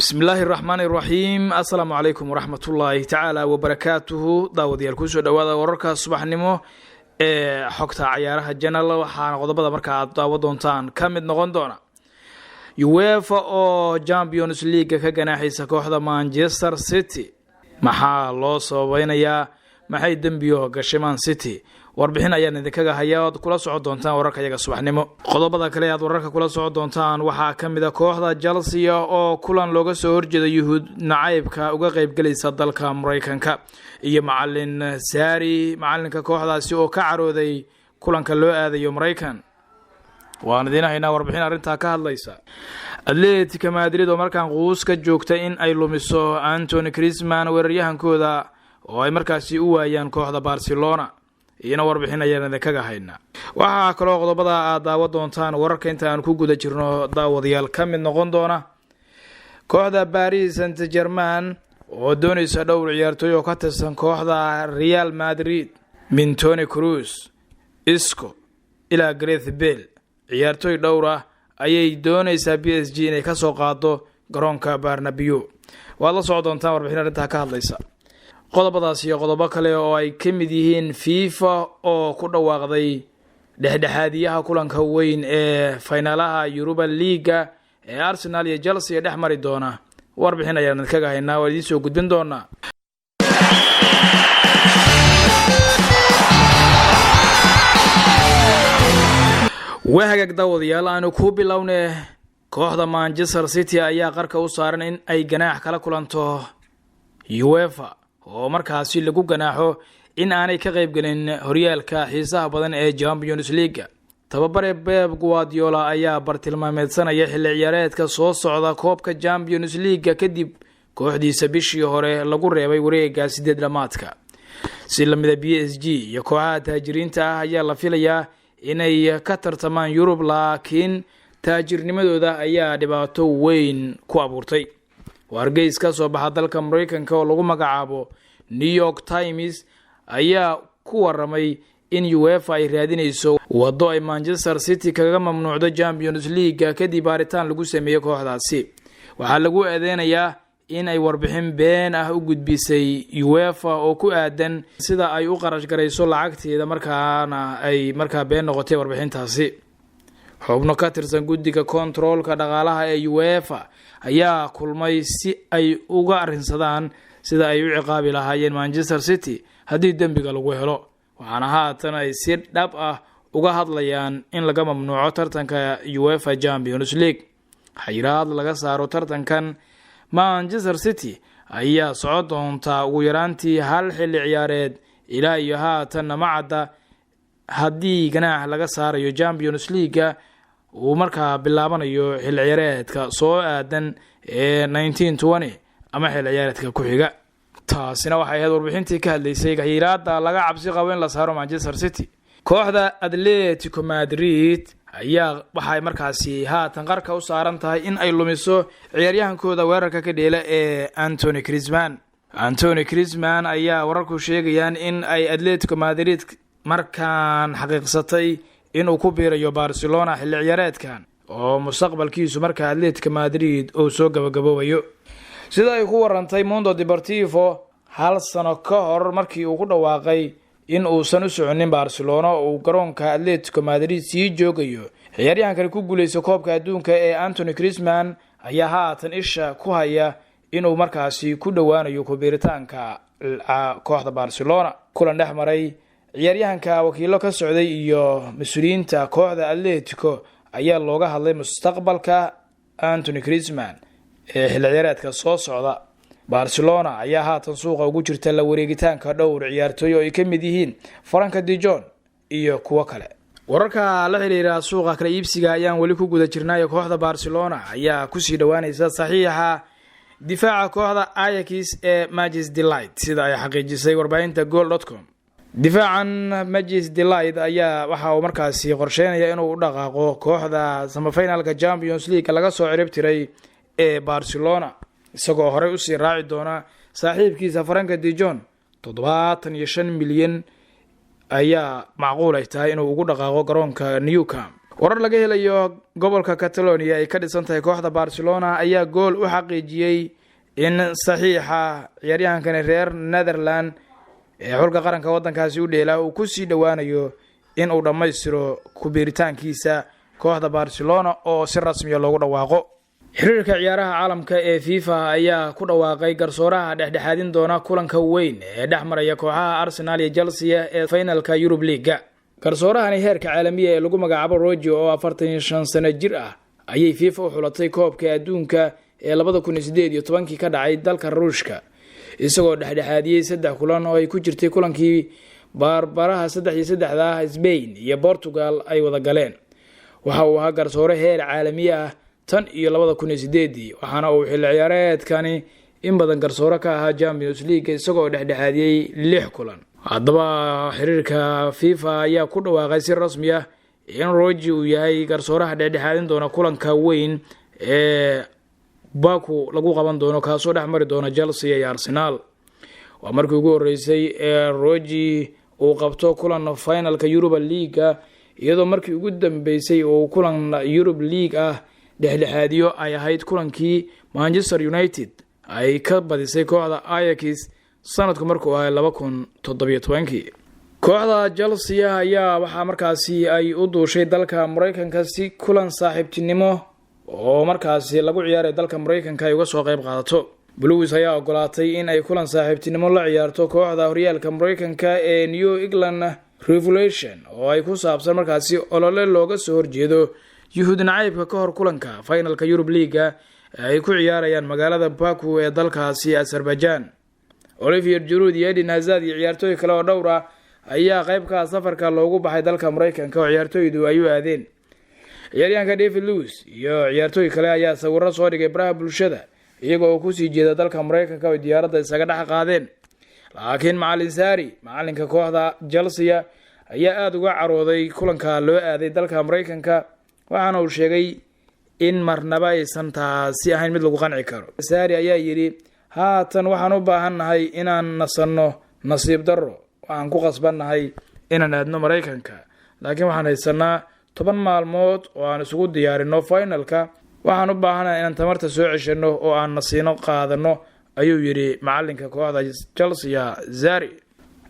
بسم الله الرحمن الرحيم السلام عليكم ورحمة الله تعالى وبركاته داوديال كوسو دوادا wararka subaxnimo ee xogta ciyaaraha Janala waxaana qodobada marka aad daawo doontaan kamid noqon doona UEFA oo Champions League ka ganaaxaysa kooxda Manchester City maxaa loo sabaynayaa maxay dambiyo gashay Man City warbixin ayaan idinkaga hayaa kula socod doontaan wararka iyaga subaxnimo qodobada kale aad wararka kula socod doontaan waxaa kamid ah kooxda Chelsea oo kulan looga soo horjeedo Yuhuud nacaybka uga qayb galaysa dalka Mareykanka iyo macallin Sari macallinka kooxdaasi oo ka carooday kulanka loo aadayo Mareykan waan idinahaynaa warbixin arinta ka hadlaysa Atletico Madrid oo markaan quus ka joogtay in ay lumiso Anthony Griezmann weeraryahankooda oo ay markaasi u waayaan kooxda Barcelona iyana warbixin ayaan idinkaga haynaa waxa kale oo qodobada aad daawo doontaan wararka inta aan ku guda jirno daawadayaal kamid noqon doona kooxda Paris Saint-Germain oo doonaysa dhowr ciyaartoy oo ka tirsan kooxda Real Madrid min Toni Kroos Isco ila Gareth Bale ciyaartoy dhowr ah ayay doonaysaa PSG inay ka soo qaado garoonka Bernabeu waa la soo doontaan warbixin arinta ka hadlaysa qodobadaas iyo qodobo kale oo ay kamid yihiin FIFA oo ku dhawaaqday dhexdhexaadiyaha kulanka weyn ee finalaha Europa League ee Arsenal iyo Chelsea dhex mari doona warbixin ayaan kaga haynaa oo idin soo gudbin doona wahagag daawadayaal aanu ku bilownay kooxda Manchester City ayaa qarka u saaran in ay ganaax kala kulanto UEFA oo markaasi lagu ganaaxo in aanay ka qayb galin horyaalka xiisaha badan ee Champions League tababare Pep Guardiola ayaa bartilmaameedsanaya xilli ciyaareedka soo socda koobka Champions League kadib kooxdiisa bishii hore lagu reebay wareegga 8 dhamaadka si lamida PSG iyo kooxaha taajiriinta ah ayaa la filayaa inay ka tartamaan Europe laakiin taajirnimadooda ayaa dhibaato weyn ku abuurtay wargeys ka soo baxa dalka Mareykanka oo lagu magacaabo New York Times ayaa ku waramay in UEFA ay raadinayso wado ay Manchester City kaga mamnuucdo Champions League kadib baaritaan lagu sameeyay kooxdaasi waxaa lagu eedeynayaa in ay warbixin been ah u gudbisay UEFA oo ku aadan sida ay u qarash garayso lacagteeda markaana ay been noqotay warbixintaasi xubno ka tirsan guddiga controlka dhaqaalaha ee UEFA ayaa kulmay si ay uga arrinsadaan sida ay u ciqaabi lahaayeen Manchester City haddii dambiga lagu helo waxaana haatan ay si dhab ah uga hadlayaan in laga mamnuuco tartanka UEFA Champions League xayiraad laga saaro tartankan Manchester City ayaa socod doonta ugu yaraantii hal xilli ciyaareed ilaa iyo haatan ma cadda haddii ganaax laga saarayo Champions League uu markaa bilaabanayo xilli ciyaareedka soo aadan ee 1920 ama xilli ciyaareedka ku xiga taasina waxay ahayd warbixintii ka hadlaysay xayiraadda laga cabsi qabo in la saaro Manchester City kooxda Atletico Madrid ayaa waxay markaasi haatan qarka u saaran tahay in ay lumiso ciyaaryahankooda weerarka ka dheela ee Anthony Griezmann ayaa wararku sheegayaan in ay Atletico Madrid markaan xaqiiqsatay inuu ku biirayo Barcelona xilli ciyaareedkan oo mustaqbalkiisu marka Atletico Madrid oo soo gabagaboobayo sida ay ku warantay Mundo Deportivo hal sano ka hor markii uu ku dhawaaqay in uu san u soconin Barcelona oo garoonka Atletico Madrid sii joogayo ciyaaryahanka ku guuleyso koobka adduunka ee Anthony Griezmann ayaa haatan isha ku haya inuu markaasi ku dhawaanayo ku biiritaanka kooxda Barcelona kulan dhex maray ciyaaryahanka wakiilo ka socday iyo mas'uuliyiinta kooxda Atletico ayaa looga hadlay mustaqbalka Anthony Griezmann ee xilli ciyaareedka soo socda Barcelona ayaa haatan suuqa ugu jirta la wareegitaanka dhowr ciyaartoy oo ay kamid yihiin Frank de Jong iyo kuwa kale wararka la xiriira suuqa kala iibsiga ayaan wali ku guda jirnaa kooxda Barcelona ayaa ku sii dhawaanaysa saxiixa difaaca kooxda Ajax ee Matthijs de Ligt sida ay xaqiijisay warbaahinta goal.com difaacan Matthijs de Ligt ayaa waxa uu markaasi qorsheynaya inuu u dhaqaaqo kooxda semifinalka Champions League laga soo cirib tiray ee Barcelona isagoo hore u sii raaci doona saaxiibkiisa Frank de Jong 75 milyan ayaa macquul ay tahay inuu ugu dhaqaaqo garoonka Nou Camp warar laga helayo gobolka Catalonia ay ka dhisan tahay kooxda Barcelona ayaa gool u xaqiijiyay in saxiixa ciyaaryahankan reer Netherlands ee xulka qaranka wadankaasi u dheelaa uu ku sii dhawaanayo in uu dhameystiro ku biiritaankiisa kooxda Barcelona oo si rasmi ah loogu dhawaaqo. xiriirka ciyaaraha caalamka ee FIFA ayaa ku dhawaaqay garsooraha dhexdhexaadin doona kulanka weyn ee dhexmaraya kooxaha Arsenal iyo Chelsea ee finalka Europe League. garsoorahani heerka caalamiga ee lagu magacaabo Rojo oo 45 sano jir ah ayay FIFA u xulatay koobka adduunka ee 2018 ka dhacay dalka Ruushka isagoo dhexdhexaadiyay 3 kulan oo ay ku jirtay kulankii barbaraha 3-3 Spain iyo Portugal ay wada galeen. waxa uu ahaa garsoore heer caalami ah tan iyo 2008 waxaana uu xilli ciyaareedkani in badan garsoore ka ahaa Champions League isagoo dhexdhexaadiyay 6 kulan. haddaba xiriirka FIFA ayaa ku dhawaaqay si rasmi ah in Rojo uu yahay garsooraha dhexdhexaadin doona kulanka weyn ee Baku lagu qaban doono kaasoo dhexmari doona Chelsea iyo Arsenal. waa markii ugu horeysay ee Rojo uu qabto kulan finalka Europa League iyadoo markii ugu dambeysay uu kulan Europe League ah dhexdhexaadiyo ay ahayd kulankii Manchester United ay ka badisay kooxda Ajax sanadku markuu ahaa 2017. kooxda Chelsea ayaa waxa markaasi ay u duushay dalka Mareykanka si kulan saaxiibtinimo oo markaasi lagu ciyaaray dalka Mareykanka ay uga soo qayb qaadato. Blues ayaa ogolaatay in ay kulan saaxiibtinimo la ciyaarto kooxda horyaalka Mareykanka ee New England Revolution oo ay ku saabsan markaasi olole looga soo horjeedo yuhuud nacaybka ka hor kulanka finalka Europe League ay ku ciyaarayaan magaalada Baku ee dalkaasi Azerbaijan. Olivier Giroud iyo Eden Hazard iyo ciyaartooy kale oo dhowr ah ayaa qayb ka safarka loogu baxay dalka Mareykanka oo ciyaartooydu ay u aadeen. ciyaaryahanka David Luiz iyo ciyaartooy kale ayaa sawirro soo dhigay baraha bulshada iyagoo ku sii jeeda dalka Mareykanka oo diyaaradda isaga dhex qaadeen. laakiin macallin Sarri macallinka kooxda Chelsea ayaa aad uga carooday kulanka loo aaday dalka Mareykanka waxaana uu sheegay in marnaba aysan taasi ahayn mid lagu qanci karo. Sarri ayaa yiri haatan waxaan u baahannahay inaan nasanno nasiib darro waxaan ku qasbannahay inaan aadno Mareykanka laakiin waxaan haysanaa 10 maalmood oo aan isugu diyaarino finalka waxaan u baahanahay inaan tamarta soo ceshano oo aan nasiino qaadano ayuu yiri macallinka kooxda Chelsea Sarri.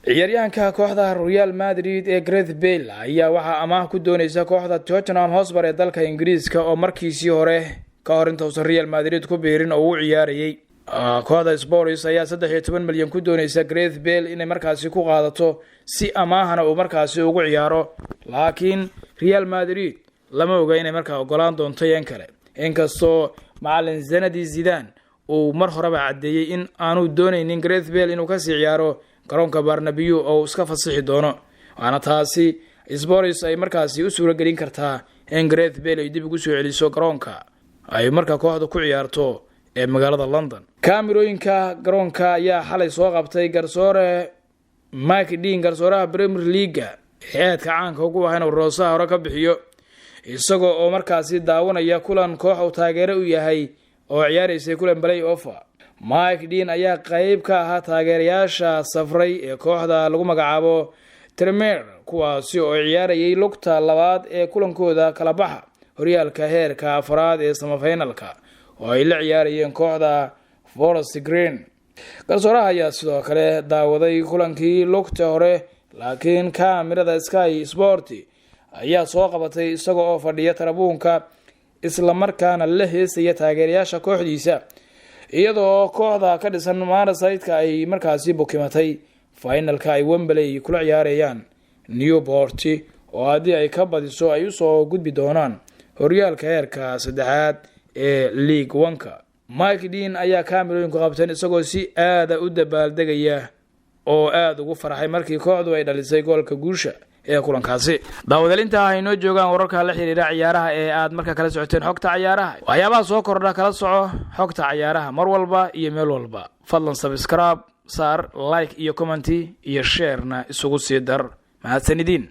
ciyaaryahanka kooxda Real Madrid ee Gareth Bale ayaa waxa amaah ku doonaysa kooxda Tottenham Hotspur ee dalka Ingiriiska oo markiisii hore ka hor inta uusan Real Madrid ku biirin oo uu ciyaarayay. kooxda Spurs ayaa 13 milyan ku doonaysa Gareth Bale inay markaasi ku qaadato si amaahana uu markaasi ugu ciyaaro laakiin Real Madrid lama oga inay markaa ogolaan doonto yan kale inkastoo macallin Zinedine Zidane uu mar horeba cadeeyay in aanu doonaynin Gareth Bale inuu ka sii ciyaaro garoonka Bernabeu oo iska fasixi doono. waana taasi Spurs ay markaasi u suura gelin kartaa in Gareth Bale ay dib ugu soo celiso garoonka ay markaa kooxda ku ciyaarto ee magaalada London. kaamirooyinka garoonka ayaa xalay soo qabtay garsoore Mike Dean garsooraha Premier League heedka caanka ugu ah inuu roosaha hore ka bixiyo isagoo oo markaasi daawanaya kulan koox uu taageero u yahay oo ciyaaraysay kulan play-off. Mike Dean ayaa qayb ka ahaa taageerayaasha safray ee kooxda lagu magacaabo Tremere kuwaasi oo ciyaarayay lugta labaad ee kulankooda kala baxa horyaalka heerka afraad ee semifinalka oo ay la ciyaarayeen kooxda Forest Green. garsooraha ayaa sidoo kale daawaday kulankii lugta hore laakiin kaamirada Sky Sport ayaa soo qabatay isagoo oo fadhiya tarabuunka isla markaana la heesaya taageerayaasha kooxdiisa iyadoo kooxda ka dhisan Marseille ay markaasi bukimatay finalka ay Wembley kula ciyaarayaan Newport oo haddii ay ka badiso ay u soo gudbi doonaan horyaalka heerka saddexaad ee League 1. Mike Dean ayaa kaamirooyinku qabteen isagoo si aad u dabaaldegaya oo aad ugu farxay markii kooxdu ay dhalisay goolka guusha ee kulankaasi. daawadelinta ay noo joogaan wararka la xiriira ciyaaraha ee aad markaa kala socoteen xogta ciyaaraha waxyaabaha soo kordha kala soco xogta ciyaaraha mar walba iyo meel walba. fadlan subscribe saar like iyo comment iyo share na isugu sii dar mahadsanidin.